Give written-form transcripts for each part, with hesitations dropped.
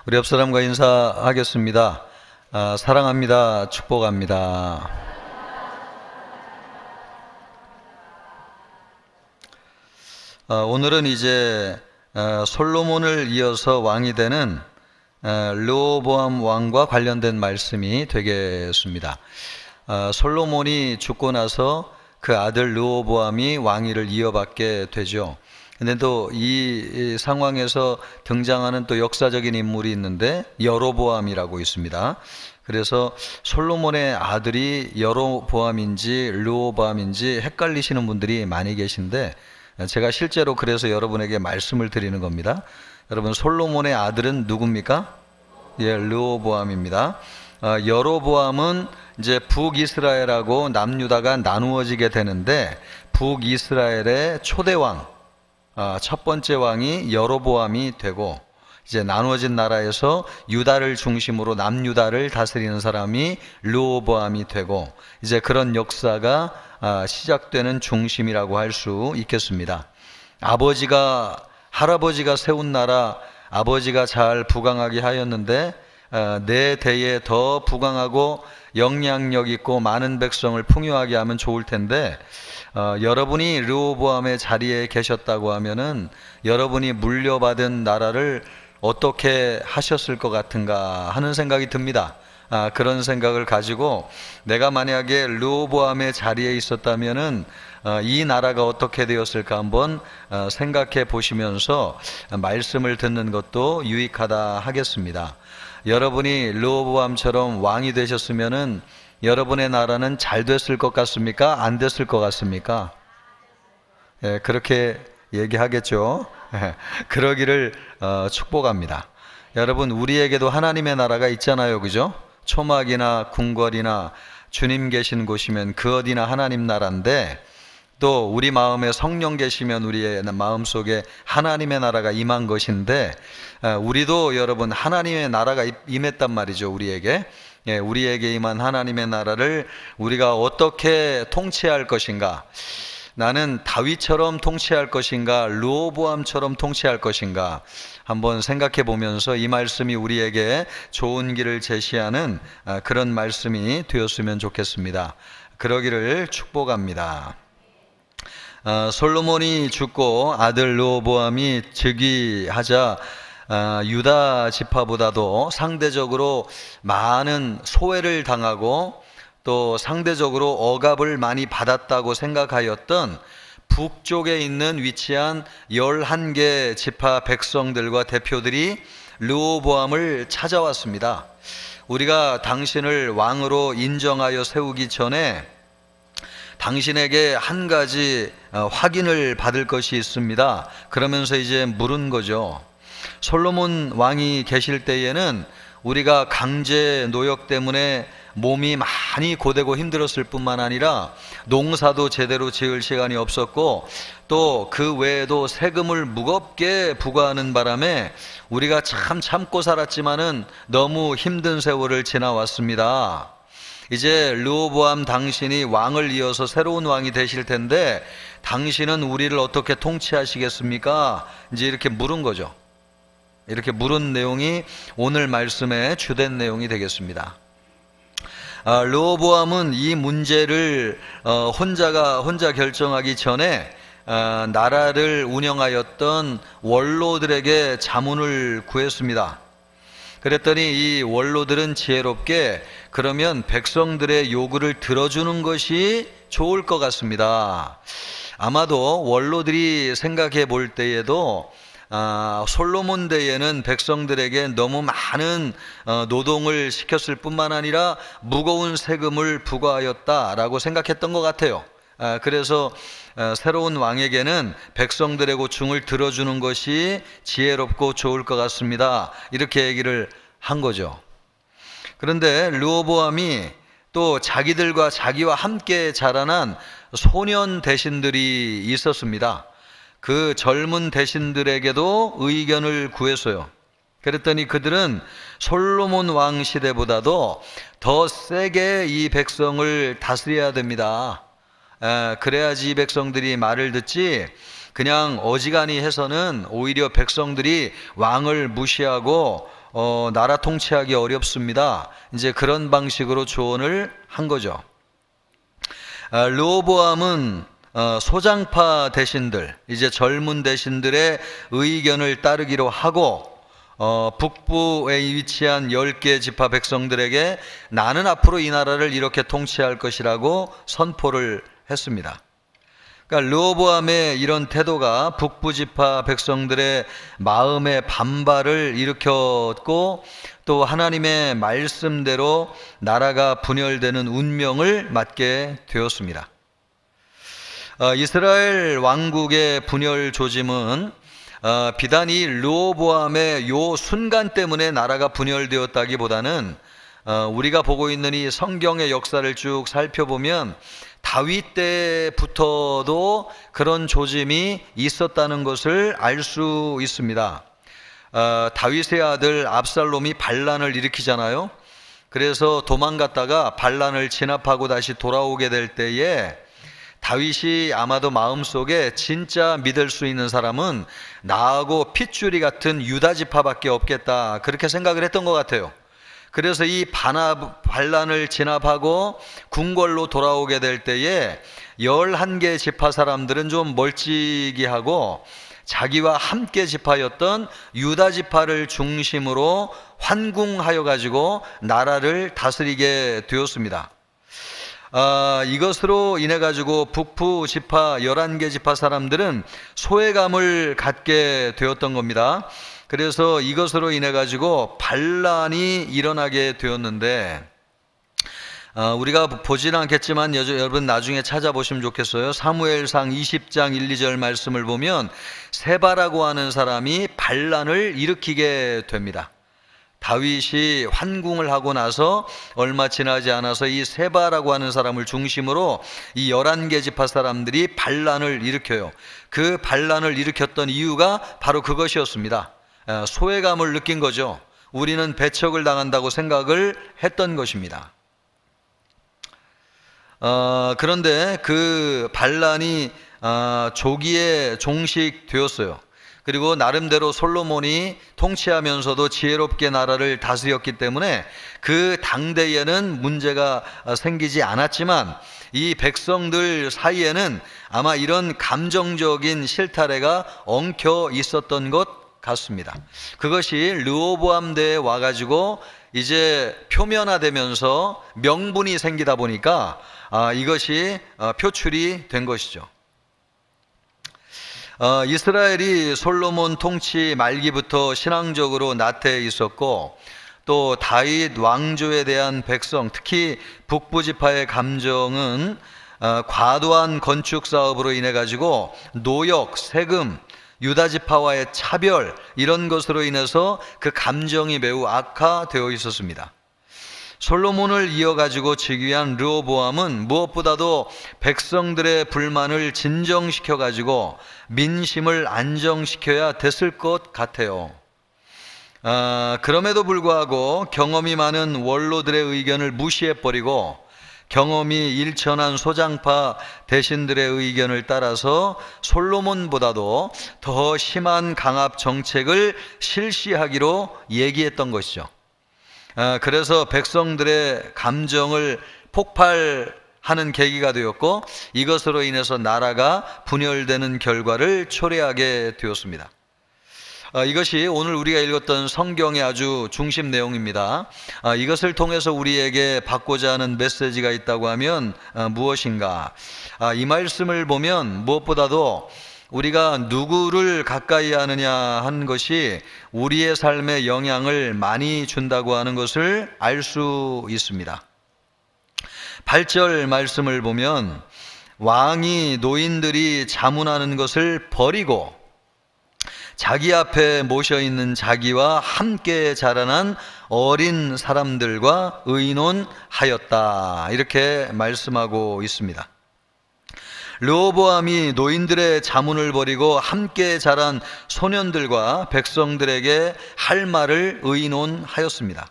우리 옆 사람과 인사하겠습니다. 사랑합니다. 축복합니다. 오늘은 이제 솔로몬을 이어서 왕이 되는 르호보암 왕과 관련된 말씀이 되겠습니다. 솔로몬이 죽고 나서 그 아들 르호보암이 왕위를 이어받게 되죠. 근데 또 이 상황에서 등장하는 또 역사적인 인물이 있는데 여로보암이라고 있습니다. 그래서 솔로몬의 아들이 여로보암인지 르호보암인지 헷갈리시는 분들이 많이 계신데, 제가 실제로 그래서 여러분에게 말씀을 드리는 겁니다. 여러분, 솔로몬의 아들은 누굽니까? 르호보암입니다. 여로보암은 이제 북이스라엘하고 남유다가 나누어지게 되는데, 북이스라엘의 초대왕, 첫 번째 왕이 여로보암이 되고, 이제 나누어진 나라에서 유다를 중심으로 남유다를 다스리는 사람이 르호보암이 되고, 이제 그런 역사가 시작되는 중심이라고 할 수 있겠습니다. 할아버지가 세운 나라, 아버지가 잘 부강하게 하였는데 내 대에 더 부강하고 영향력 있고 많은 백성을 풍요하게 하면 좋을 텐데, 여러분이 르호보암의 자리에 계셨다고 하면은 여러분이 물려받은 나라를 어떻게 하셨을 것 같은가 하는 생각이 듭니다. 그런 생각을 가지고 내가 만약에 르호보암의 자리에 있었다면은 이 나라가 어떻게 되었을까 한번 생각해 보시면서 말씀을 듣는 것도 유익하다 하겠습니다. 여러분이 르호보암처럼 왕이 되셨으면은 여러분의 나라는 잘 됐을 것 같습니까? 안 됐을 것 같습니까? 그렇게 얘기하겠죠. 그러기를 축복합니다. 여러분, 우리에게도 하나님의 나라가 있잖아요, 그죠? 초막이나 궁궐이나 주님 계신 곳이면 그 어디나 하나님 나라인데, 또 우리 마음에 성령 계시면 우리의 마음속에 하나님의 나라가 임한 것인데, 우리도 여러분 하나님의 나라가 임했단 말이죠. 우리에게 임한 하나님의 나라를 우리가 어떻게 통치할 것인가? 나는 다윗처럼 통치할 것인가? 르호보암처럼 통치할 것인가? 한번 생각해 보면서 이 말씀이 우리에게 좋은 길을 제시하는 그런 말씀이 되었으면 좋겠습니다. 그러기를 축복합니다. 솔로몬이 죽고 아들 르호보암이 즉위하자 유다 지파보다도 상대적으로 많은 소외를 당하고 또 상대적으로 억압을 많이 받았다고 생각하였던 북쪽에 위치한 11개 지파 백성들과 대표들이 르호보암을 찾아왔습니다. 우리가 당신을 왕으로 인정하여 세우기 전에 당신에게 한 가지 확인을 받을 것이 있습니다. 그러면서 이제 물은 거죠. 솔로몬 왕이 계실 때에는 우리가 강제 노역 때문에 몸이 많이 고되고 힘들었을 뿐만 아니라 농사도 제대로 지을 시간이 없었고, 또 그 외에도 세금을 무겁게 부과하는 바람에 우리가 참 참고 살았지만은 너무 힘든 세월을 지나왔습니다. 이제 르호보암 당신이 왕을 이어서 새로운 왕이 되실 텐데 당신은 우리를 어떻게 통치하시겠습니까? 이제 이렇게 물은 거죠. 이렇게 물은 내용이 오늘 말씀의 주된 내용이 되겠습니다. 르호보암은 이 문제를 혼자 결정하기 전에 나라를 운영하였던 원로들에게 자문을 구했습니다. 그랬더니 이 원로들은 지혜롭게 그러면 백성들의 요구를 들어주는 것이 좋을 것 같습니다. 아마도 원로들이 생각해 볼 때에도 솔로몬 때에는 백성들에게 너무 많은 노동을 시켰을 뿐만 아니라 무거운 세금을 부과하였다라고 생각했던 것 같아요. 그래서 새로운 왕에게는 백성들의 고충을 들어주는 것이 지혜롭고 좋을 것 같습니다. 이렇게 얘기를 한 거죠. 그런데 르호보암이 또 자기와 함께 자라난 소년 대신들이 있었습니다. 그 젊은 대신들에게도 의견을 구했어요. 그랬더니 그들은 솔로몬 왕 시대보다도 더 세게 이 백성을 다스려야 됩니다. 그래야지 이 백성들이 말을 듣지, 그냥 어지간히 해서는 오히려 백성들이 왕을 무시하고 나라 통치하기 어렵습니다. 이제 그런 방식으로 조언을 한 거죠. 르호보암은 소장파 대신들, 이제 젊은 대신들의 의견을 따르기로 하고 북부에 위치한 10개 지파 백성들에게 나는 앞으로 이 나라를 이렇게 통치할 것이라고 선포를 했습니다. 그러니까 르호보암의 이런 태도가 북부 지파 백성들의 마음의 반발을 일으켰고 또 하나님의 말씀대로 나라가 분열되는 운명을 맞게 되었습니다. 이스라엘 왕국의 분열 조짐은 비단 이 르호보암의 요 순간 때문에 나라가 분열되었다기보다는 우리가 보고 있는 이 성경의 역사를 쭉 살펴보면 다윗 때부터도 그런 조짐이 있었다는 것을 알 수 있습니다. 다윗의 아들 압살롬이 반란을 일으키잖아요. 그래서 도망갔다가 반란을 진압하고 다시 돌아오게 될 때에 다윗이 아마도 마음속에 진짜 믿을 수 있는 사람은 나하고 핏줄이 같은 유다 지파밖에 없겠다, 그렇게 생각을 했던 것 같아요. 그래서 이 반란을 진압하고 궁궐로 돌아오게 될 때에 11개 지파 사람들은 좀 멀찍이하고 자기와 함께 지파였던 유다 지파를 중심으로 환궁하여 가지고 나라를 다스리게 되었습니다. 이것으로 인해 가지고 북부 지파 11개 지파 사람들은 소외감을 갖게 되었던 겁니다. 그래서 이것으로 인해 가지고 반란이 일어나게 되었는데 우리가 보지는 않겠지만 여러분 나중에 찾아보시면 좋겠어요. 사무엘상 20장 1, 2절 말씀을 보면 세바라고 하는 사람이 반란을 일으키게 됩니다. 다윗이 환궁을 하고 나서 얼마 지나지 않아서 이 세바라고 하는 사람을 중심으로 이 11개 지파 사람들이 반란을 일으켜요. 그 반란을 일으켰던 이유가 바로 그것이었습니다. 소외감을 느낀 거죠. 우리는 배척을 당한다고 생각을 했던 것입니다. 그런데 그 반란이 조기에 종식되었어요. 그리고 나름대로 솔로몬이 통치하면서도 지혜롭게 나라를 다스렸기 때문에 그 당대에는 문제가 생기지 않았지만 이 백성들 사이에는 아마 이런 감정적인 실타래가 엉켜 있었던 것 같습니다. 그것이 르호보암 때에 와가지고 이제 표면화되면서 명분이 생기다 보니까 이것이 표출이 된 것이죠. 이스라엘이 솔로몬 통치 말기부터 신앙적으로 나태해 있었고 또 다윗 왕조에 대한 백성, 특히 북부 지파의 감정은 과도한 건축 사업으로 인해 가지고 노역, 세금, 유다 지파와의 차별, 이런 것으로 인해서 그 감정이 매우 악화되어 있었습니다. 솔로몬을 이어가지고 즉위한 르호보암은 무엇보다도 백성들의 불만을 진정시켜가지고 민심을 안정시켜야 됐을 것 같아요. 그럼에도 불구하고 경험이 많은 원로들의 의견을 무시해버리고 경험이 일천한 소장파 대신들의 의견을 따라서 솔로몬보다도 더 심한 강압 정책을 실시하기로 얘기했던 것이죠. 그래서 백성들의 감정을 폭발하는 계기가 되었고 이것으로 인해서 나라가 분열되는 결과를 초래하게 되었습니다. 이것이 오늘 우리가 읽었던 성경의 아주 중심 내용입니다. 이것을 통해서 우리에게 받고자 하는 메시지가 있다고 하면 무엇인가? 이 말씀을 보면 무엇보다도 우리가 누구를 가까이 하느냐 하는 것이 우리의 삶에 영향을 많이 준다고 하는 것을 알 수 있습니다. 8절 말씀을 보면 왕이 노인들이 자문하는 것을 버리고 자기 앞에 모셔있는 자기와 함께 자라난 어린 사람들과 의논하였다, 이렇게 말씀하고 있습니다. 르호보암이 노인들의 자문을 버리고 함께 자란 소년들과 백성들에게 할 말을 의논하였습니다.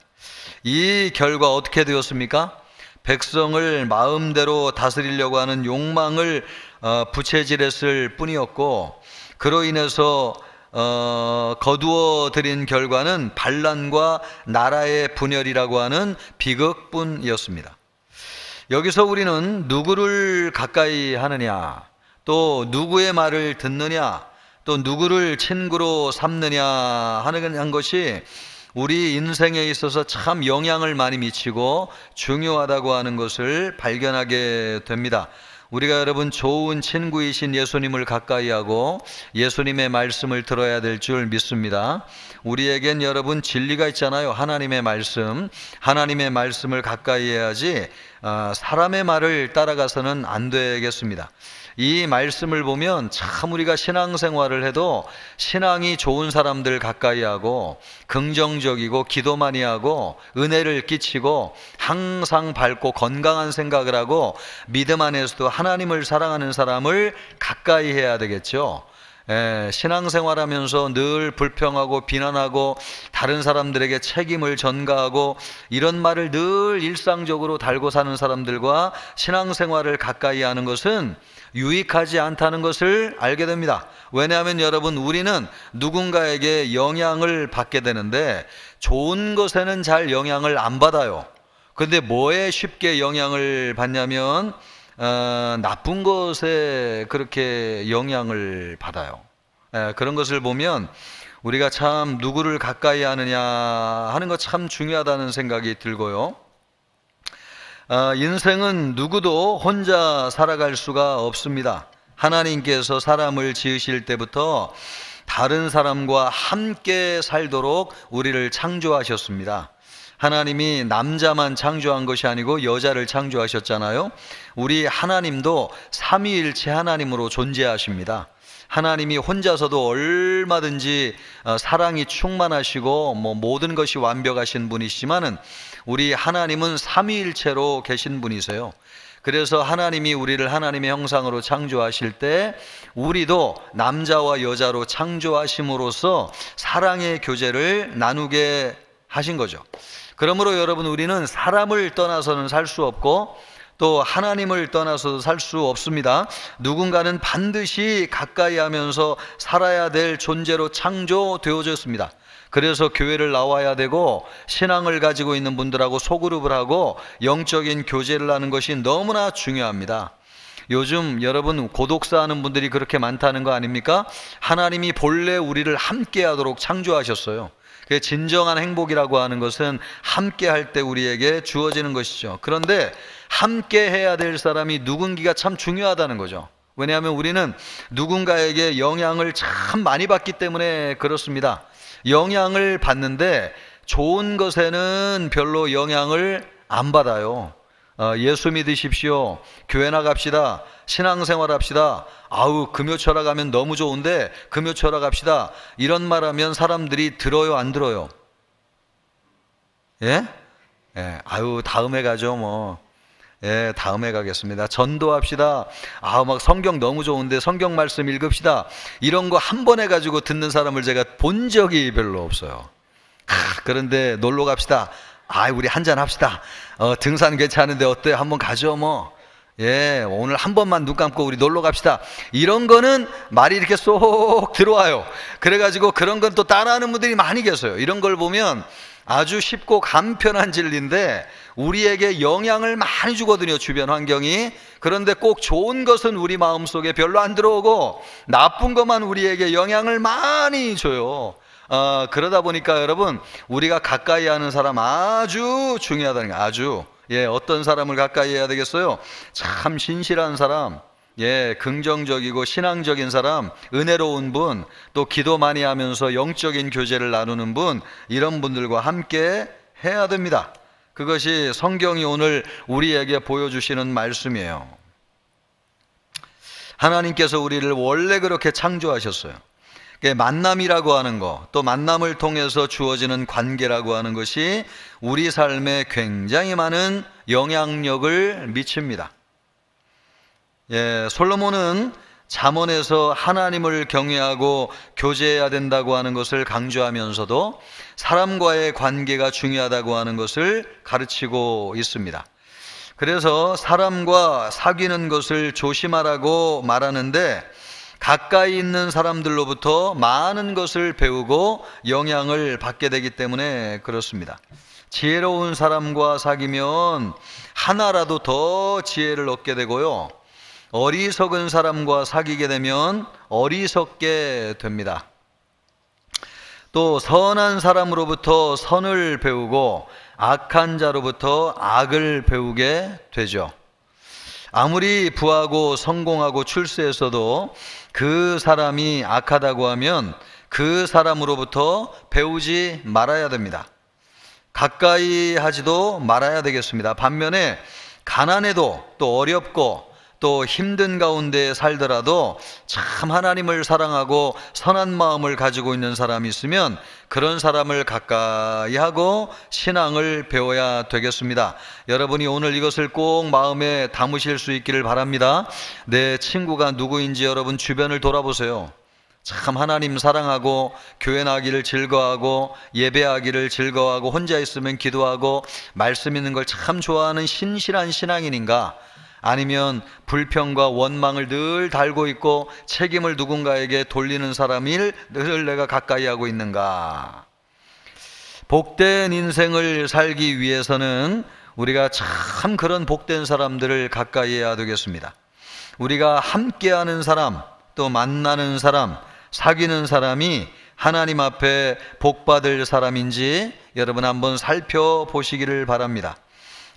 이 결과 어떻게 되었습니까? 백성을 마음대로 다스리려고 하는 욕망을 부채질했을 뿐이었고 그로 인해서 거두어 들인 결과는 반란과 나라의 분열이라고 하는 비극뿐이었습니다. 여기서 우리는 누구를 가까이 하느냐, 또 누구의 말을 듣느냐, 또 누구를 친구로 삼느냐 하는 것이 우리 인생에 있어서 참 영향을 많이 미치고 중요하다고 하는 것을 발견하게 됩니다. 우리가 여러분 좋은 친구이신 예수님을 가까이 하고 예수님의 말씀을 들어야 될 줄 믿습니다. 우리에겐 여러분 진리가 있잖아요. 하나님의 말씀, 하나님의 말씀을 가까이 해야지 사람의 말을 따라가서는 안 되겠습니다. 이 말씀을 보면 참 우리가 신앙생활을 해도 신앙이 좋은 사람들 가까이 하고 긍정적이고 기도 많이 하고 은혜를 끼치고 항상 밝고 건강한 생각을 하고 믿음 안에서도 하나님을 사랑하는 사람을 가까이 해야 되겠죠. 신앙생활하면서 늘 불평하고 비난하고 다른 사람들에게 책임을 전가하고 이런 말을 늘 일상적으로 달고 사는 사람들과 신앙생활을 가까이 하는 것은 유익하지 않다는 것을 알게 됩니다. 왜냐하면 여러분 우리는 누군가에게 영향을 받게 되는데 좋은 것에는 잘 영향을 안 받아요. 근데 뭐에 쉽게 영향을 받냐면 나쁜 것에 그렇게 영향을 받아요. 그런 것을 보면 우리가 참 누구를 가까이 하느냐 하는 것 참 중요하다는 생각이 들고요. 인생은 누구도 혼자 살아갈 수가 없습니다. 하나님께서 사람을 지으실 때부터 다른 사람과 함께 살도록 우리를 창조하셨습니다. 하나님이 남자만 창조한 것이 아니고 여자를 창조하셨잖아요. 우리 하나님도 삼위일체 하나님으로 존재하십니다. 하나님이 혼자서도 얼마든지 사랑이 충만하시고 모든 것이 완벽하신 분이시지만은 우리 하나님은 삼위일체로 계신 분이세요. 그래서 하나님이 우리를 하나님의 형상으로 창조하실 때 우리도 남자와 여자로 창조하심으로써 사랑의 교제를 나누게 하신 거죠. 그러므로 여러분 우리는 사람을 떠나서는 살 수 없고 또 하나님을 떠나서 살 수 없습니다. 누군가는 반드시 가까이 하면서 살아야 될 존재로 창조되어졌습니다. 그래서 교회를 나와야 되고 신앙을 가지고 있는 분들하고 소그룹을 하고 영적인 교제를 하는 것이 너무나 중요합니다. 요즘 여러분 고독사 하는 분들이 그렇게 많다는 거 아닙니까? 하나님이 본래 우리를 함께 하도록 창조하셨어요. 진정한 행복이라고 하는 것은 함께 할 때 우리에게 주어지는 것이죠. 그런데 함께 해야 될 사람이 누군기가 참 중요하다는 거죠. 왜냐하면 우리는 누군가에게 영향을 참 많이 받기 때문에 그렇습니다. 영향을 받는데 좋은 것에는 별로 영향을 안 받아요. 예수 믿으십시오. 교회 나갑시다. 신앙생활 합시다. 아우 금요철학 하면 너무 좋은데 금요철학 합시다. 이런 말 하면 사람들이 들어요 안 들어요? 예? 아유 다음에 가죠 뭐. 예, 다음에 가겠습니다. 전도합시다. 막 성경 너무 좋은데 성경 말씀 읽읍시다. 이런 거 한 번 해가지고 듣는 사람을 제가 본 적이 별로 없어요. 그런데 놀러 갑시다. 우리 한잔 합시다. 등산 괜찮은데 어때? 한번 가죠 뭐. 예, 오늘 한 번만 눈 감고 우리 놀러 갑시다. 이런 거는 말이 이렇게 쏙 들어와요. 그래가지고 그런 건 또 따라하는 분들이 많이 계세요. 이런 걸 보면 아주 쉽고 간편한 진리인데 우리에게 영향을 많이 주거든요, 주변 환경이. 그런데 꼭 좋은 것은 우리 마음속에 별로 안 들어오고 나쁜 것만 우리에게 영향을 많이 줘요. 그러다 보니까 여러분 우리가 가까이 하는 사람 아주 중요하다는 거예요. 아주. 어떤 사람을 가까이 해야 되겠어요? 참 신실한 사람, 긍정적이고 신앙적인 사람, 은혜로운 분, 또 기도 많이 하면서 영적인 교제를 나누는 분, 이런 분들과 함께 해야 됩니다. 그것이 성경이 오늘 우리에게 보여주시는 말씀이에요. 하나님께서 우리를 원래 그렇게 창조하셨어요. 만남이라고 하는 것, 또 만남을 통해서 주어지는 관계라고 하는 것이 우리 삶에 굉장히 많은 영향력을 미칩니다. 솔로몬은 잠언에서 하나님을 경외하고 교제해야 된다고 하는 것을 강조하면서도 사람과의 관계가 중요하다고 하는 것을 가르치고 있습니다. 그래서 사람과 사귀는 것을 조심하라고 말하는데 가까이 있는 사람들로부터 많은 것을 배우고 영향을 받게 되기 때문에 그렇습니다. 지혜로운 사람과 사귀면 하나라도 더 지혜를 얻게 되고요, 어리석은 사람과 사귀게 되면 어리석게 됩니다. 또 선한 사람으로부터 선을 배우고 악한 자로부터 악을 배우게 되죠. 아무리 부하고 성공하고 출세했어도 그 사람이 악하다고 하면 그 사람으로부터 배우지 말아야 됩니다. 가까이 하지도 말아야 되겠습니다. 반면에 가난해도 또 어렵고 또 힘든 가운데 살더라도 참 하나님을 사랑하고 선한 마음을 가지고 있는 사람이 있으면 그런 사람을 가까이 하고 신앙을 배워야 되겠습니다. 여러분이 오늘 이것을 꼭 마음에 담으실 수 있기를 바랍니다. 내 친구가 누구인지 여러분 주변을 돌아보세요. 참 하나님 사랑하고 교회 나기를 즐거워하고 예배하기를 즐거워하고 혼자 있으면 기도하고 말씀 있는 걸 참 좋아하는 신실한 신앙인인가? 아니면 불평과 원망을 늘 달고 있고 책임을 누군가에게 돌리는 사람을 늘 내가 가까이 하고 있는가? 복된 인생을 살기 위해서는 우리가 참 그런 복된 사람들을 가까이 해야 되겠습니다. 우리가 함께하는 사람, 또 만나는 사람, 사귀는 사람이 하나님 앞에 복받을 사람인지 여러분 한번 살펴보시기를 바랍니다.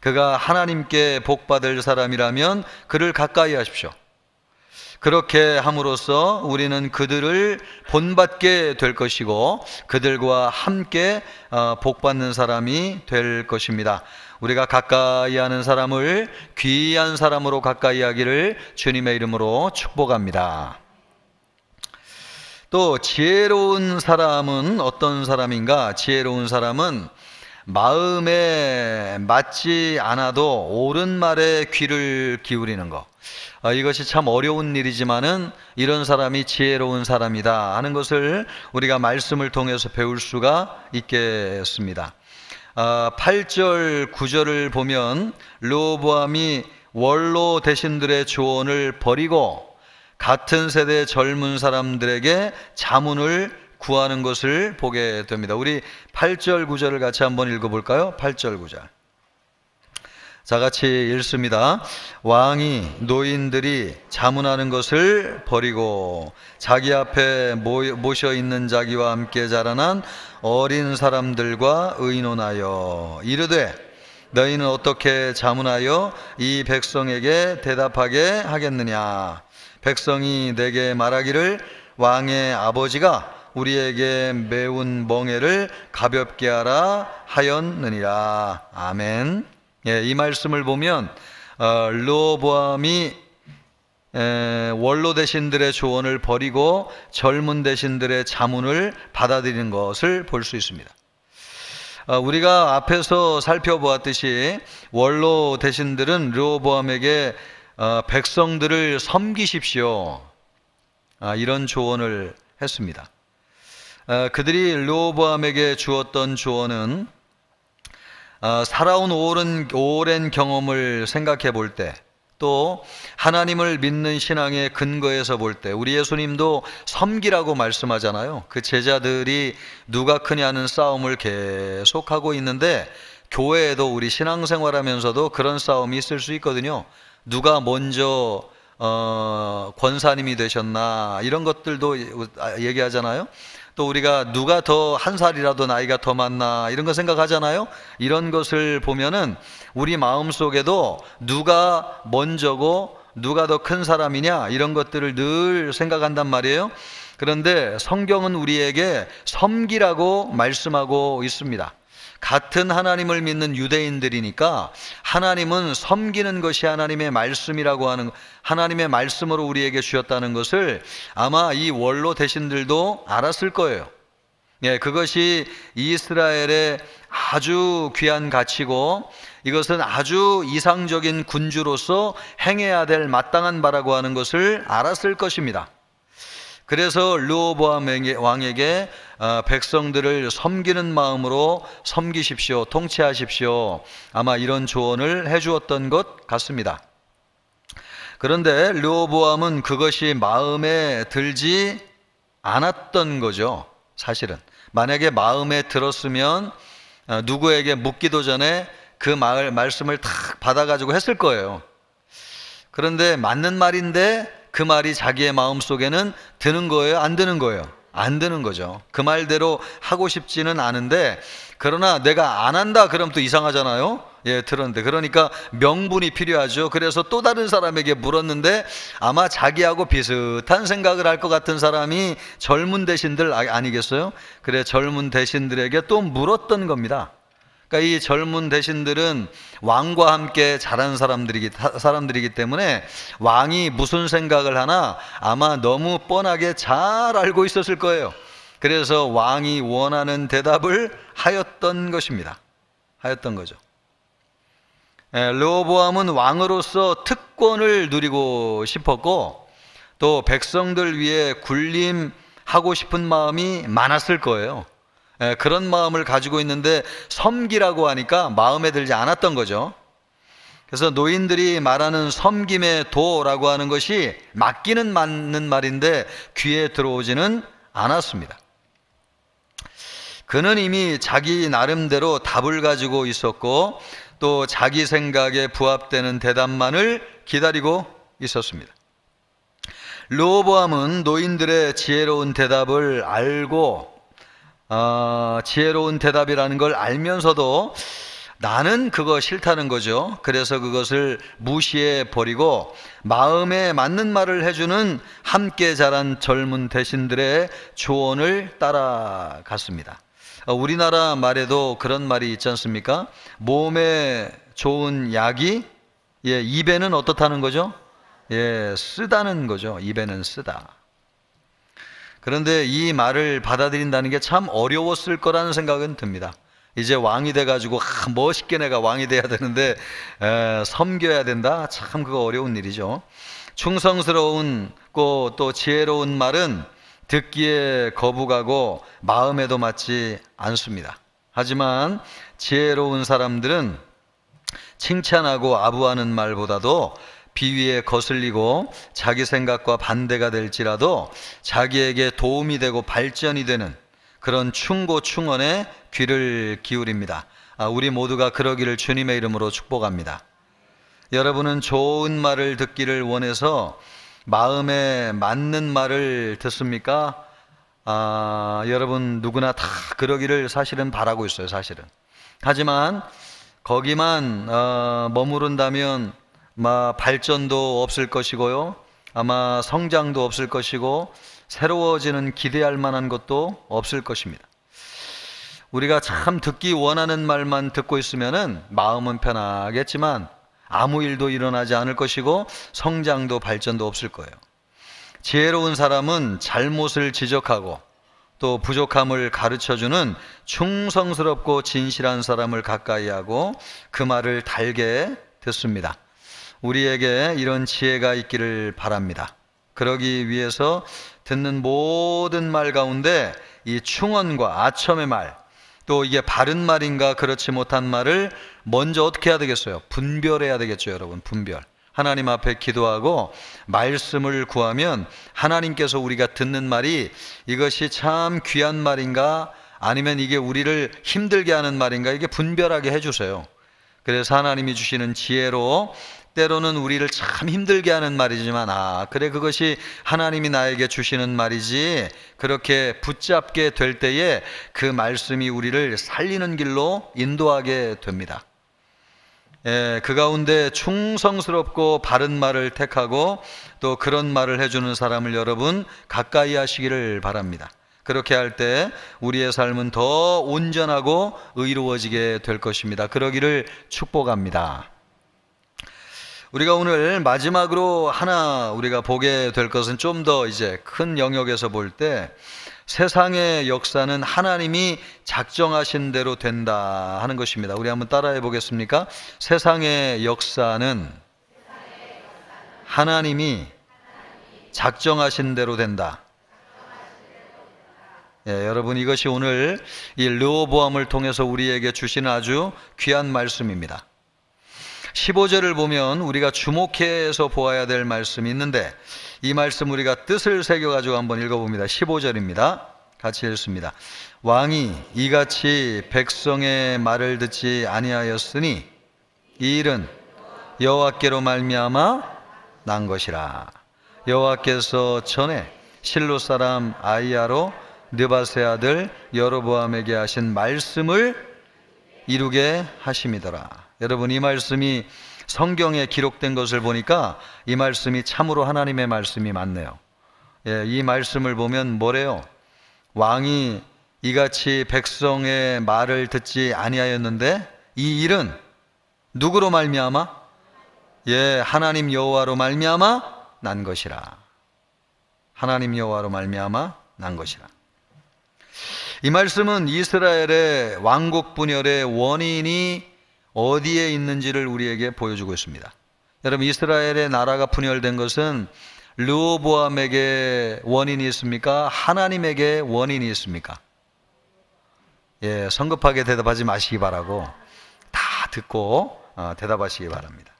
그가 하나님께 복받을 사람이라면 그를 가까이 하십시오. 그렇게 함으로써 우리는 그들을 본받게 될 것이고 그들과 함께 복받는 사람이 될 것입니다. 우리가 가까이 하는 사람을 귀한 사람으로 가까이 하기를 주님의 이름으로 축복합니다. 또 지혜로운 사람은 어떤 사람인가? 지혜로운 사람은 마음에 맞지 않아도 옳은 말에 귀를 기울이는 것. 이것이 참 어려운 일이지만은 이런 사람이 지혜로운 사람이다 하는 것을 우리가 말씀을 통해서 배울 수가 있겠습니다. 8절 9절을 보면 르호보암이 원로 대신들의 조언을 버리고 같은 세대 젊은 사람들에게 자문을 구하는 것을 보게 됩니다. 우리 8절 9절을 같이 한번 읽어볼까요? 8절 9절 자, 같이 읽습니다. 왕이 노인들이 자문하는 것을 버리고 자기 앞에 모셔 있는 자기와 함께 자라난 어린 사람들과 의논하여 이르되 너희는 어떻게 자문하여 이 백성에게 대답하게 하겠느냐? 백성이 내게 말하기를 왕의 아버지가 우리에게 매운 멍에를 가볍게 하라 하였느니라. 아멘. 예, 이 말씀을 보면 르호보암이 원로 대신들의 조언을 버리고 젊은 대신들의 자문을 받아들이는 것을 볼 수 있습니다. 우리가 앞에서 살펴보았듯이 원로 대신들은 르호보암에게 백성들을 섬기십시오, 이런 조언을 했습니다. 그들이 르호보암에게 주었던 조언은 살아온 오랜 경험을 생각해 볼 때, 또 하나님을 믿는 신앙의 근거에서 볼 때, 우리 예수님도 섬기라고 말씀하잖아요. 그 제자들이 누가 크냐는 싸움을 계속하고 있는데 교회에도 우리 신앙생활하면서도 그런 싸움이 있을 수 있거든요. 누가 먼저 권사님이 되셨나 이런 것들도 얘기하잖아요. 또 우리가 누가 더 한 살이라도 나이가 더 많나 이런 거 생각하잖아요. 이런 것을 보면은 우리 마음속에도 누가 먼저고 누가 더 큰 사람이냐 이런 것들을 늘 생각한단 말이에요. 그런데 성경은 우리에게 섬기라고 말씀하고 있습니다. 같은 하나님을 믿는 유대인들이니까 하나님은 섬기는 것이 하나님의 말씀이라고 하는, 하나님의 말씀으로 우리에게 주셨다는 것을 아마 이 원로 대신들도 알았을 거예요. 예, 그것이 이스라엘의 아주 귀한 가치고 이것은 아주 이상적인 군주로서 행해야 될 마땅한 바라고 하는 것을 알았을 것입니다. 그래서 르호보암 왕에게 백성들을 섬기는 마음으로 섬기십시오, 통치하십시오, 아마 이런 조언을 해주었던 것 같습니다. 그런데 르호보암은 그것이 마음에 들지 않았던 거죠. 사실은 만약에 마음에 들었으면 누구에게 묻기도 전에 그 말씀을 탁 받아가지고 했을 거예요. 그런데 맞는 말인데 그 말이 자기의 마음속에는 드는 거예요? 안 드는 거예요? 안 드는 거죠. 그 말대로 하고 싶지는 않은데, 그러나 내가 안 한다 그럼 또 이상하잖아요. 예, 들었는데. 그러니까 명분이 필요하죠. 그래서 또 다른 사람에게 물었는데 아마 자기하고 비슷한 생각을 할 것 같은 사람이 젊은 대신들 아니겠어요? 그래, 젊은 대신들에게 또 물었던 겁니다. 그러니까 이 젊은 대신들은 왕과 함께 자란 사람들이기 때문에 왕이 무슨 생각을 하나 아마 너무 뻔하게 잘 알고 있었을 거예요. 그래서 왕이 원하는 대답을 하였던 것입니다. 하였던 거죠. 르호보암은 왕으로서 특권을 누리고 싶었고, 또 백성들 위해 군림하고 싶은 마음이 많았을 거예요. 그런 마음을 가지고 있는데 섬기라고 하니까 마음에 들지 않았던 거죠. 그래서 노인들이 말하는 섬김의 도라고 하는 것이 맞기는 맞는 말인데 귀에 들어오지는 않았습니다. 그는 이미 자기 나름대로 답을 가지고 있었고, 또 자기 생각에 부합되는 대답만을 기다리고 있었습니다. 르호보암은 노인들의 지혜로운 대답을 알고, 지혜로운 대답이라는 걸 알면서도 나는 그거 싫다는 거죠. 그래서 그것을 무시해 버리고 마음에 맞는 말을 해주는 함께 자란 젊은 대신들의 조언을 따라갔습니다. 우리나라 말에도 그런 말이 있지 않습니까? 몸에 좋은 약이 입에는 어떻다는 거죠? 쓰다는 거죠. 입에는 쓰다. 그런데 이 말을 받아들인다는 게 참 어려웠을 거라는 생각은 듭니다. 이제 왕이 돼가지고 멋있게 내가 왕이 돼야 되는데 섬겨야 된다? 참 그거 어려운 일이죠. 충성스러운 또 지혜로운 말은 듣기에 거부가고 마음에도 맞지 않습니다. 하지만 지혜로운 사람들은 칭찬하고 아부하는 말보다도 비위에 거슬리고 자기 생각과 반대가 될지라도 자기에게 도움이 되고 발전이 되는 그런 충고충언에 귀를 기울입니다. 우리 모두가 그러기를 주님의 이름으로 축복합니다. 여러분은 좋은 말을 듣기를 원해서 마음에 맞는 말을 듣습니까? 여러분 누구나 다 그러기를 사실은 바라고 있어요. 사실은. 하지만 거기만 머무른다면 발전도 없을 것이고요, 아마 성장도 없을 것이고 새로워지는 기대할 만한 것도 없을 것입니다. 우리가 참 듣기 원하는 말만 듣고 있으면은 마음은 편하겠지만 아무 일도 일어나지 않을 것이고 성장도 발전도 없을 거예요. 지혜로운 사람은 잘못을 지적하고 또 부족함을 가르쳐주는 충성스럽고 진실한 사람을 가까이 하고 그 말을 달게 듣습니다. 우리에게 이런 지혜가 있기를 바랍니다. 그러기 위해서 듣는 모든 말 가운데 이 충언과 아첨의 말, 또 이게 바른 말인가 그렇지 못한 말을 먼저 어떻게 해야 되겠어요? 분별해야 되겠죠, 여러분. 분별. 하나님 앞에 기도하고 말씀을 구하면 하나님께서 우리가 듣는 말이 이것이 참 귀한 말인가 아니면 이게 우리를 힘들게 하는 말인가, 이게 분별하게 해주세요. 그래서 하나님이 주시는 지혜로 때로는 우리를 참 힘들게 하는 말이지만 그래 그것이 하나님이 나에게 주시는 말이지, 그렇게 붙잡게 될 때에 그 말씀이 우리를 살리는 길로 인도하게 됩니다. 그 가운데 충성스럽고 바른 말을 택하고 또 그런 말을 해주는 사람을 여러분 가까이 하시기를 바랍니다. 그렇게 할 때 우리의 삶은 더 온전하고 의로워지게 될 것입니다. 그러기를 축복합니다. 우리가 오늘 마지막으로 하나 우리가 보게 될 것은 좀 더 이제 큰 영역에서 볼 때 세상의 역사는 하나님이 작정하신 대로 된다 하는 것입니다. 우리 한번 따라해 보겠습니까? 세상의 역사는 하나님이 작정하신 대로 된다. 여러분 이것이 오늘 이 르호보암을 통해서 우리에게 주시는 아주 귀한 말씀입니다. 15절을 보면 우리가 주목해서 보아야 될 말씀이 있는데 이 말씀 우리가 뜻을 새겨가지고 한번 읽어봅니다. 15절입니다. 같이 읽습니다. 왕이 이같이 백성의 말을 듣지 아니하였으니 이 일은 여호와께로 말미암아 난 것이라. 여호와께서 전에 실로 사람 아히야로 느밧의 아들 여로보암에게 하신 말씀을 이루게 하심이더라. 여러분, 이 말씀이 성경에 기록된 것을 보니까 이 말씀이 참으로 하나님의 말씀이 맞네요. 이 말씀을 보면 뭐래요? 왕이 이같이 백성의 말을 듣지 아니하였는데 이 일은 누구로 말미암아? 하나님 여호와로 말미암아 난 것이라. 하나님 여호와로 말미암아 난 것이라. 이 말씀은 이스라엘의 왕국 분열의 원인이 어디에 있는지를 우리에게 보여주고 있습니다. 여러분, 이스라엘의 나라가 분열된 것은 르호보암에게 원인이 있습니까? 하나님에게 원인이 있습니까? 성급하게 대답하지 마시기 바라고 다 듣고 대답하시기 바랍니다.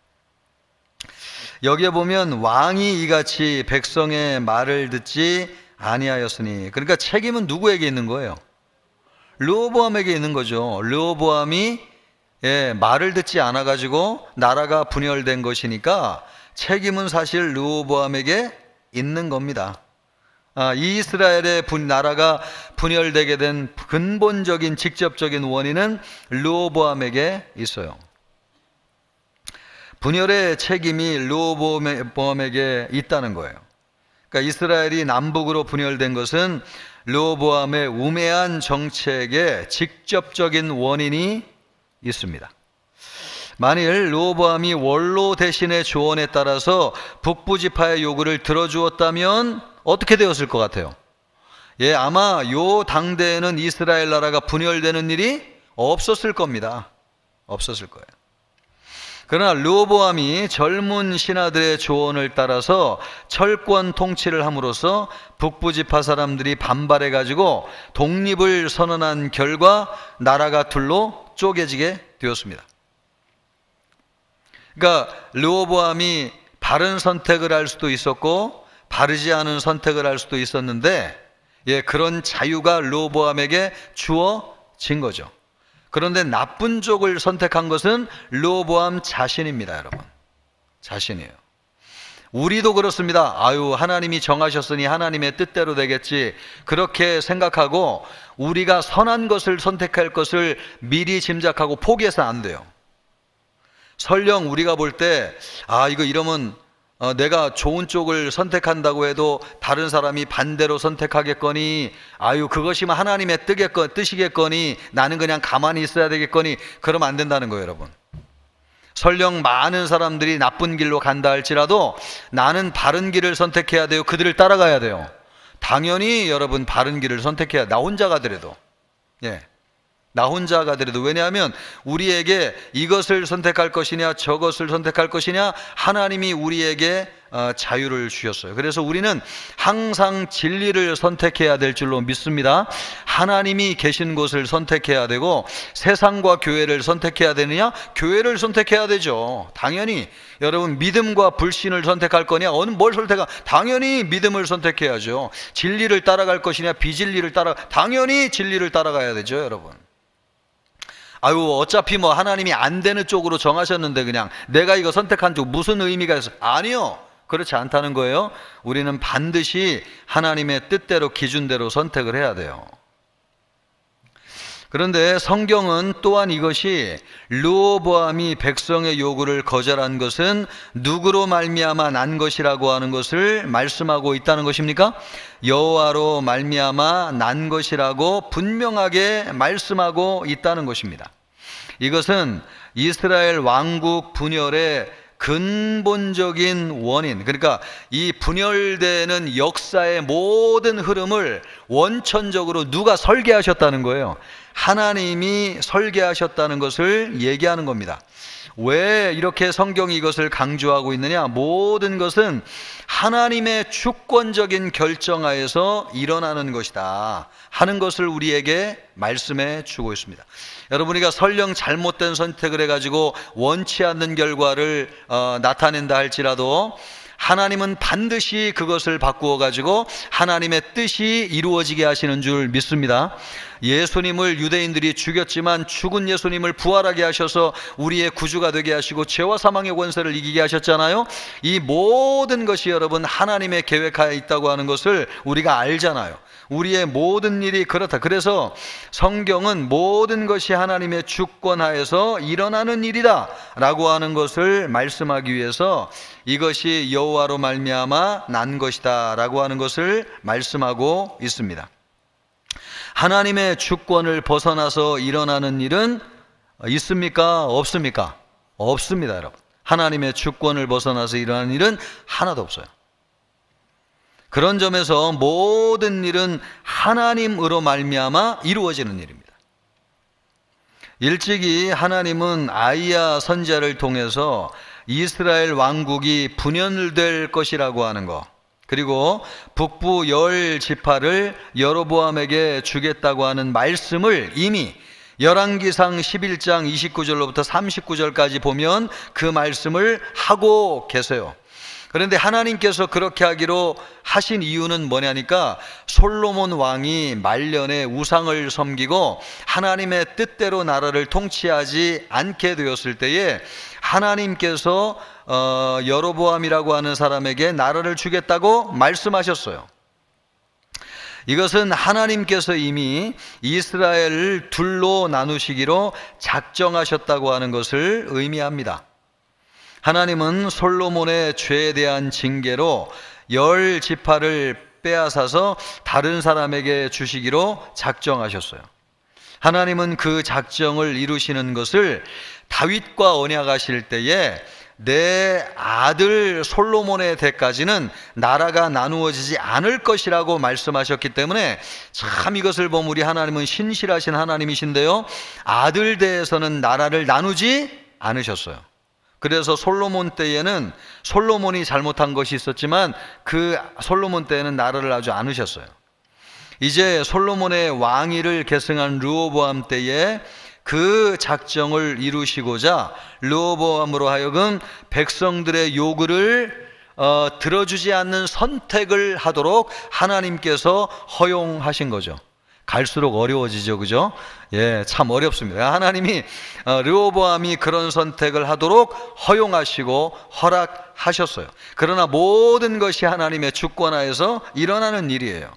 여기에 보면 왕이 이같이 백성의 말을 듣지 아니하였으니, 그러니까 책임은 누구에게 있는 거예요? 르호보암에게 있는 거죠. 르호보암이 말을 듣지 않아 가지고 나라가 분열된 것이니까 책임은 사실 르호보암에게 있는 겁니다. 이 이스라엘의 나라가 분열되게 된 근본적인 직접적인 원인은 르호보암에게 있어요. 분열의 책임이 르호보암에게 있다는 거예요. 그러니까 이스라엘이 남북으로 분열된 것은 르호보암의 우매한 정책에 직접적인 원인이 있습니다. 만일 르호보암이 원로 대신의 조언에 따라서 북부 지파의 요구를 들어주었다면 어떻게 되었을 것 같아요? 아마 요 당대에는 이스라엘 나라가 분열되는 일이 없었을 겁니다. 없었을 거예요. 그러나 르호보암이 젊은 신하들의 조언을 따라서 철권 통치를 함으로써 북부 지파 사람들이 반발해 가지고 독립을 선언한 결과 나라가 둘로 쪼개지게 되었습니다. 그러니까 르호보암이 바른 선택을 할 수도 있었고 바르지 않은 선택을 할 수도 있었는데 그런 자유가 르호보암에게 주어진 거죠. 그런데 나쁜 쪽을 선택한 것은 르호보암 자신입니다. 여러분, 자신이에요. 우리도 그렇습니다. 하나님이 정하셨으니 하나님의 뜻대로 되겠지, 그렇게 생각하고 우리가 선한 것을 선택할 것을 미리 짐작하고 포기해서는 안 돼요. 설령 우리가 볼 때 이거 이러면 내가 좋은 쪽을 선택한다고 해도 다른 사람이 반대로 선택하겠거니, 그것이면 하나님의 뜻이겠거니, 나는 그냥 가만히 있어야 되겠거니, 그러면 안 된다는 거예요. 여러분, 설령 많은 사람들이 나쁜 길로 간다 할지라도 나는 바른 길을 선택해야 돼요. 그들을 따라가야 돼요. 당연히 여러분, 바른 길을 선택해야, 나 혼자 가더라도, 나 혼자 가더라도. 왜냐하면 우리에게 이것을 선택할 것이냐 저것을 선택할 것이냐, 하나님이 우리에게 자유를 주셨어요. 그래서 우리는 항상 진리를 선택해야 될 줄로 믿습니다. 하나님이 계신 곳을 선택해야 되고, 세상과 교회를 선택해야 되느냐? 교회를 선택해야 되죠. 당연히 여러분, 믿음과 불신을 선택할 거냐? 뭘 선택하? 당연히 믿음을 선택해야죠. 진리를 따라갈 것이냐 비진리를 당연히 진리를 따라가야 되죠. 여러분, 어차피 하나님이 안 되는 쪽으로 정하셨는데 그냥 내가 이거 선택한 쪽 무슨 의미가 있어? 아니요, 그렇지 않다는 거예요. 우리는 반드시 하나님의 뜻대로, 기준대로 선택을 해야 돼요. 그런데 성경은 또한 이것이 르호보암이 백성의 요구를 거절한 것은 누구로 말미암아 난 것이라고 하는 것을 말씀하고 있다는 것입니까? 여호와로 말미암아 난 것이라고 분명하게 말씀하고 있다는 것입니다. 이것은 이스라엘 왕국 분열의 근본적인 원인, 그러니까 이 분열되는 역사의 모든 흐름을 원천적으로 누가 설계하셨다는 거예요? 하나님이 설계하셨다는 것을 얘기하는 겁니다. 왜 이렇게 성경이 이것을 강조하고 있느냐? 모든 것은 하나님의 주권적인 결정하에서 일어나는 것이다 하는 것을 우리에게 말씀해 주고 있습니다. 여러분이가 설령 잘못된 선택을 해가지고 원치 않는 결과를 나타낸다 할지라도 하나님은 반드시 그것을 바꾸어 가지고 하나님의 뜻이 이루어지게 하시는 줄 믿습니다. 예수님을 유대인들이 죽였지만 죽은 예수님을 부활하게 하셔서 우리의 구주가 되게 하시고 죄와 사망의 권세를 이기게 하셨잖아요. 이 모든 것이 여러분 하나님의 계획하에 있다고 하는 것을 우리가 알잖아요. 우리의 모든 일이 그렇다. 그래서 성경은 모든 것이 하나님의 주권하에서 일어나는 일이다 라고 하는 것을 말씀하기 위해서 이것이 여호와로 말미암아 난 것이다 라고 하는 것을 말씀하고 있습니다. 하나님의 주권을 벗어나서 일어나는 일은 있습니까? 없습니까? 없습니다, 여러분. 하나님의 주권을 벗어나서 일어나는 일은 하나도 없어요. 그런 점에서 모든 일은 하나님으로 말미암아 이루어지는 일입니다. 일찍이 하나님은 아이야 선지자를 통해서 이스라엘 왕국이 분열될 것이라고 하는 것, 그리고 북부 10지파를 여로보암에게 주겠다고 하는 말씀을 이미 열왕기상 11장 29절로부터 39절까지 보면 그 말씀을 하고 계세요. 그런데 하나님께서 그렇게 하기로 하신 이유는 뭐냐니까 솔로몬 왕이 말년에 우상을 섬기고 하나님의 뜻대로 나라를 통치하지 않게 되었을 때에 하나님께서 여로보암이라고 하는 사람에게 나라를 주겠다고 말씀하셨어요. 이것은 하나님께서 이미 이스라엘을 둘로 나누시기로 작정하셨다고 하는 것을 의미합니다. 하나님은 솔로몬의 죄에 대한 징계로 10지파를 빼앗아서 다른 사람에게 주시기로 작정하셨어요. 하나님은 그 작정을 이루시는 것을 다윗과 언약하실 때에 내 아들 솔로몬의 때까지는 나라가 나누어지지 않을 것이라고 말씀하셨기 때문에 참 이것을 보면 우리 하나님은 신실하신 하나님이신데요, 아들 때에서는 나라를 나누지 않으셨어요. 그래서 솔로몬 때에는 솔로몬이 잘못한 것이 있었지만 그 솔로몬 때에는 나라를 아주 않으셨어요. 이제 솔로몬의 왕위를 계승한 르호보암 때에 그 작정을 이루시고자 르호보암으로 하여금 백성들의 요구를 들어주지 않는 선택을 하도록 하나님께서 허용하신 거죠. 갈수록 어려워지죠, 그죠? 예, 참 어렵습니다. 하나님이 르호보암이 그런 선택을 하도록 허용하시고 허락하셨어요. 그러나 모든 것이 하나님의 주권하에서 일어나는 일이에요.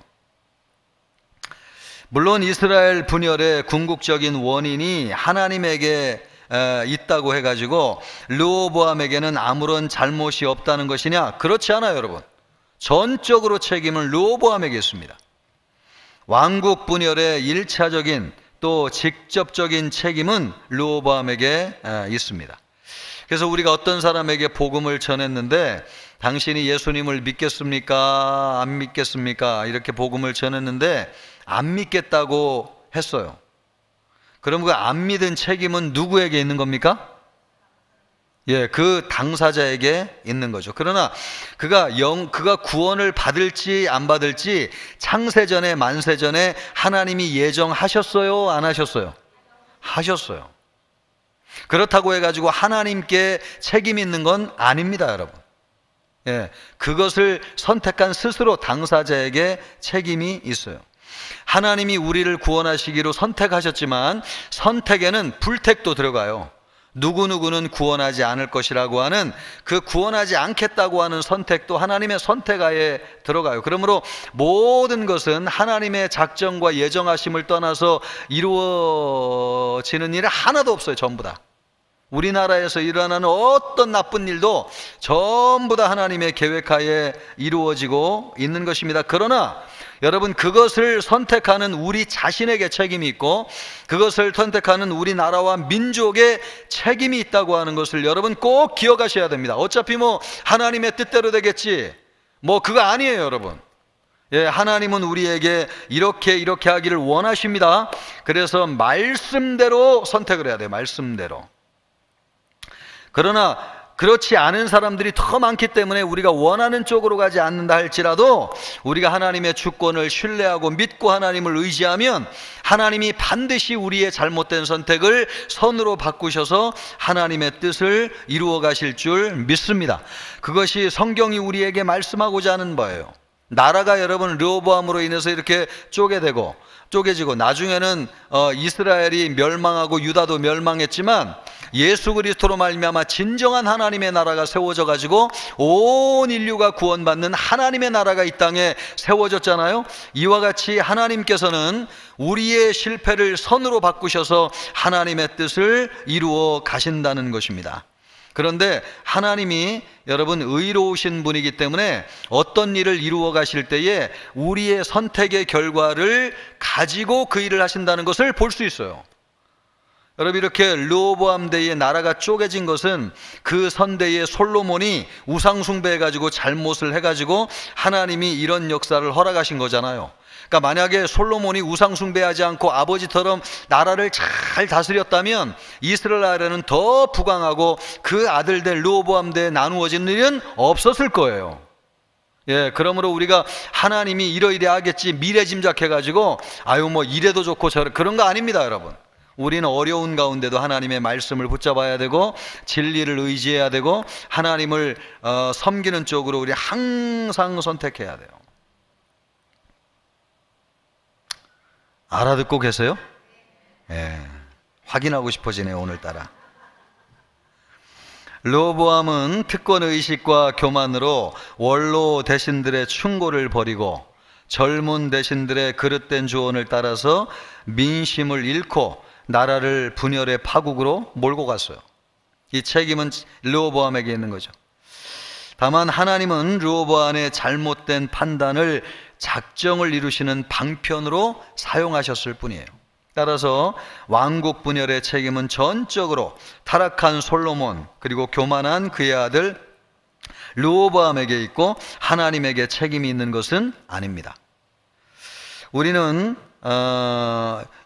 물론 이스라엘 분열의 궁극적인 원인이 하나님에게 있다고 해가지고 르호보암에게는 아무런 잘못이 없다는 것이냐? 그렇지 않아요, 여러분. 전적으로 책임은 르호보암에게 있습니다. 왕국 분열의 1차적인 또 직접적인 책임은 르호보암에게 있습니다. 그래서 우리가 어떤 사람에게 복음을 전했는데 당신이 예수님을 믿겠습니까? 안 믿겠습니까? 이렇게 복음을 전했는데 안 믿겠다고 했어요. 그럼 그 안 믿은 책임은 누구에게 있는 겁니까? 예, 그 당사자에게 있는 거죠. 그러나 그가 구원을 받을지 안 받을지 창세전에 만세전에 하나님이 예정하셨어요? 안 하셨어요? 하셨어요. 그렇다고 해가지고 하나님께 책임 있는 건 아닙니다, 여러분. 예, 그것을 선택한 스스로 당사자에게 책임이 있어요. 하나님이 우리를 구원하시기로 선택하셨지만 선택에는 불택도 들어가요. 누구누구는 구원하지 않을 것이라고 하는 그 구원하지 않겠다고 하는 선택도 하나님의 선택하에 들어가요. 그러므로 모든 것은 하나님의 작정과 예정하심을 떠나서 이루어지는 일이 하나도 없어요. 전부 다. 우리나라에서 일어나는 어떤 나쁜 일도 전부 다 하나님의 계획하에 이루어지고 있는 것입니다. 그러나 여러분, 그것을 선택하는 우리 자신에게 책임이 있고 그것을 선택하는 우리나라와 민족에 책임이 있다고 하는 것을 여러분 꼭 기억하셔야 됩니다. 어차피 하나님의 뜻대로 되겠지 그거 아니에요, 여러분. 예, 하나님은 우리에게 이렇게 하기를 원하십니다. 그래서 말씀대로 선택을 해야 돼요. 말씀대로. 그러나 그렇지 않은 사람들이 더 많기 때문에 우리가 원하는 쪽으로 가지 않는다 할지라도 우리가 하나님의 주권을 신뢰하고 믿고 하나님을 의지하면 하나님이 반드시 우리의 잘못된 선택을 선으로 바꾸셔서 하나님의 뜻을 이루어 가실 줄 믿습니다. 그것이 성경이 우리에게 말씀하고자 하는 바예요. 나라가 여러분 르호보암으로 인해서 이렇게 쪼개지고 나중에는 이스라엘이 멸망하고 유다도 멸망했지만 예수 그리스도로 말미암아 진정한 하나님의 나라가 세워져 가지고 온 인류가 구원받는 하나님의 나라가 이 땅에 세워졌잖아요. 이와 같이 하나님께서는 우리의 실패를 선으로 바꾸셔서 하나님의 뜻을 이루어 가신다는 것입니다. 그런데 하나님이 여러분 의로우신 분이기 때문에 어떤 일을 이루어 가실 때에 우리의 선택의 결과를 가지고 그 일을 하신다는 것을 볼 수 있어요. 여러분, 이렇게 르호보암 때에 나라가 쪼개진 것은 그 선대의 솔로몬이 우상 숭배해가지고 잘못을 해가지고 하나님이 이런 역사를 허락하신 거잖아요. 그러니까 만약에 솔로몬이 우상 숭배하지 않고 아버지처럼 나라를 잘 다스렸다면 이스라엘에는 더 부강하고 그 아들들 르호보암 때에 나누어진 일은 없었을 거예요. 예, 그러므로 우리가 하나님이 이러이래 하겠지 미래 짐작해가지고 아유 뭐 이래도 좋고 그런 거 아닙니다, 여러분. 우리는 어려운 가운데도 하나님의 말씀을 붙잡아야 되고 진리를 의지해야 되고 하나님을 섬기는 쪽으로 우리 항상 선택해야 돼요. 알아듣고 계세요? 예, 확인하고 싶어지네요, 오늘따라. 르호보암은 특권의식과 교만으로 원로 대신들의 충고를 버리고 젊은 대신들의 그릇된 조언을 따라서 민심을 잃고 나라를 분열의 파국으로 몰고 갔어요. 이 책임은 르호보암에게 있는 거죠. 다만 하나님은 르호보암의 잘못된 판단을 작정을 이루시는 방편으로 사용하셨을 뿐이에요. 따라서 왕국 분열의 책임은 전적으로 타락한 솔로몬 그리고 교만한 그의 아들 르호보암에게 있고 하나님에게 책임이 있는 것은 아닙니다. 우리는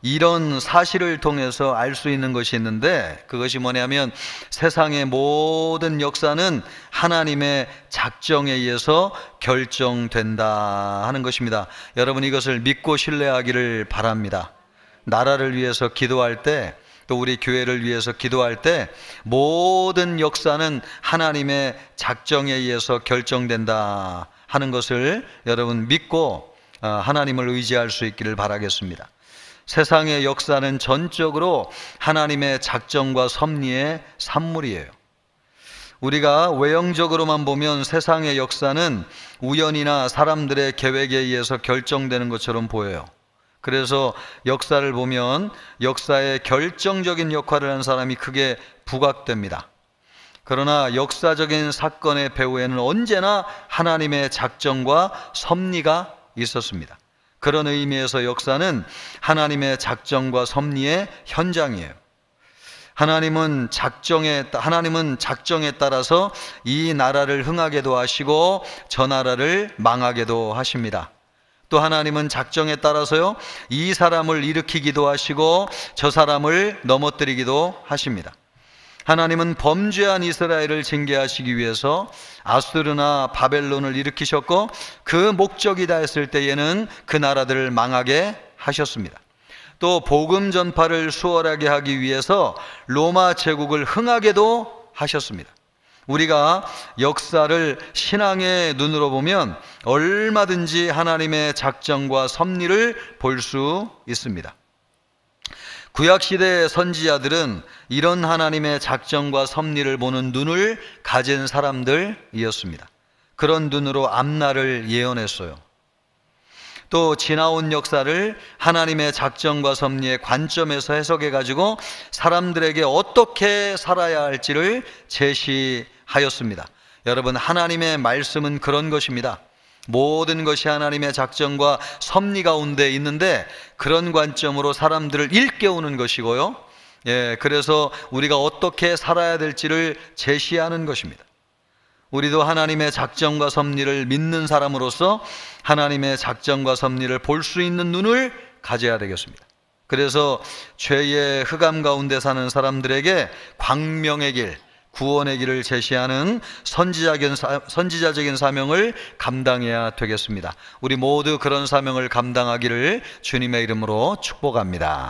이런 사실을 통해서 알 수 있는 것이 있는데 그것이 뭐냐면 세상의 모든 역사는 하나님의 작정에 의해서 결정된다 하는 것입니다. 여러분 이것을 믿고 신뢰하기를 바랍니다. 나라를 위해서 기도할 때 또 우리 교회를 위해서 기도할 때 모든 역사는 하나님의 작정에 의해서 결정된다 하는 것을 여러분 믿고 하나님을 의지할 수 있기를 바라겠습니다. 세상의 역사는 전적으로 하나님의 작정과 섭리의 산물이에요. 우리가 외형적으로만 보면 세상의 역사는 우연이나 사람들의 계획에 의해서 결정되는 것처럼 보여요. 그래서 역사를 보면 역사의 결정적인 역할을 한 사람이 크게 부각됩니다. 그러나 역사적인 사건의 배후에는 언제나 하나님의 작정과 섭리가 있었습니다. 그런 의미에서 역사는 하나님의 작정과 섭리의 현장이에요. 하나님은 작정에 따라서 이 나라를 흥하게도 하시고 저 나라를 망하게도 하십니다. 또 하나님은 작정에 따라서요 이 사람을 일으키기도 하시고 저 사람을 넘어뜨리기도 하십니다. 하나님은 범죄한 이스라엘을 징계하시기 위해서 아수르나 바벨론을 일으키셨고 그 목적이 다했을 때에는 그 나라들을 망하게 하셨습니다. 또 복음 전파를 수월하게 하기 위해서 로마 제국을 흥하게도 하셨습니다. 우리가 역사를 신앙의 눈으로 보면 얼마든지 하나님의 작정과 섭리를 볼 수 있습니다. 구약시대의 선지자들은 이런 하나님의 작정과 섭리를 보는 눈을 가진 사람들이었습니다. 그런 눈으로 앞날을 예언했어요. 또 지나온 역사를 하나님의 작정과 섭리의 관점에서 해석해가지고 사람들에게 어떻게 살아야 할지를 제시하였습니다. 여러분, 하나님의 말씀은 그런 것입니다. 모든 것이 하나님의 작정과 섭리 가운데 있는데 그런 관점으로 사람들을 일깨우는 것이고요. 예, 그래서 우리가 어떻게 살아야 될지를 제시하는 것입니다. 우리도 하나님의 작정과 섭리를 믿는 사람으로서 하나님의 작정과 섭리를 볼 수 있는 눈을 가져야 되겠습니다. 그래서 죄의 흑암 가운데 사는 사람들에게 광명의 길, 구원의 길을 제시하는 선지자적인 사명을 감당해야 되겠습니다. 우리 모두 그런 사명을 감당하기를 주님의 이름으로 축복합니다.